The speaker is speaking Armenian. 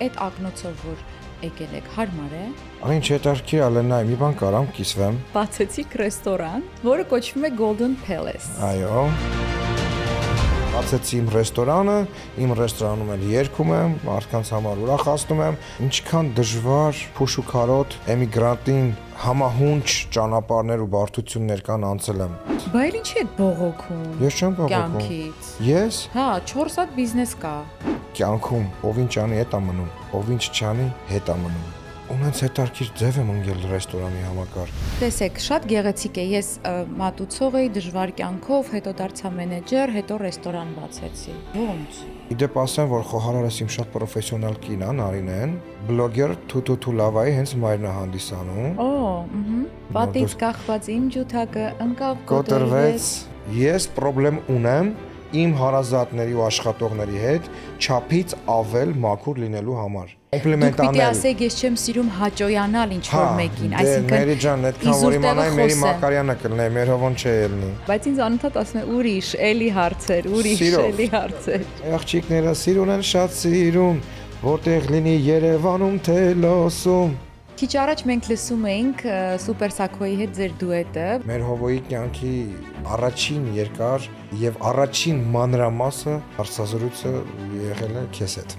Այդ ակնոցով որ եկել եք, հարմար է։ Այն չետարքի ալենայ մի բան կարամ կիսվեմ։ Բացեցիք ռեստորան, որը կոչվում է Golden Palace։ Այո։ Բացեցի իմ ռեստորանը, իմ ռեստորանում էլ երգում եմ, մարդկանց համար ուրախացնում եմ, ինչքան դժվար, փուշուքարոտ, էմիգրանտին համահունչ ճանապարհներ ու բարդություններ կան անցել եմ։ Բայց ինչ է բողոքում։ Ես չեմ բողոքում։ Կյանքից։ Ես Հա, 4 հատ բիզնես կա։ կյանքում ով ինչ անի հետ է մնում, ով ինչ չանի հետ է մնում։ Ունենց հետարքիր ձև եմ ընկել ռեստորանի համակարգ։ Տեսեք, շատ գեղեցիկ է։ Ես մատուցող էի դժվար կյանքով, հետո դարձա մենեջեր, հետո ռեստորան բացեցի։ Ո՞նց։ Իդեպ ասեմ, որ խոհարարս իմ շատ պրոֆեսիոնալ կին է, Նարինեն, բլոգեր Թութու Լավայի հենց մայրն է հանդիսանում։ Օ, պատից կախված իմ ջութակը ընկավ Կոտրվեց։ Ես խնդրեմ ունեմ իմ հարազատների ու աշխատողների հետ չափից ավել մաքուր լինելու համար։ Դուք պիտի ասեք, ես չեմ սիրում հաճոյանալ ինչ-որ մեկին, այսինքն Մերի ջան, այդքան որ իմանայի Մերի Մակարյանը կլինի, մեր հովոն չէ ելնի։ Բայց ինձ անընդհատ ասում է ուրիշ, էլի հարցեր, ուրիշ, էլի հարցեր։ Աղջիկները սիրուն են շատ սիրուն, որտեղ լինի Երևանում թե Լոսում։ Քիչ առաջ մենք լսում էինք Սուպեր Սաքոյի հետ ձեր դուետը։ Մեր հովոյի կյանքի առաջին երկար եւ առաջին մանրամասը հարցազրույցը եղել է քեզ հետ։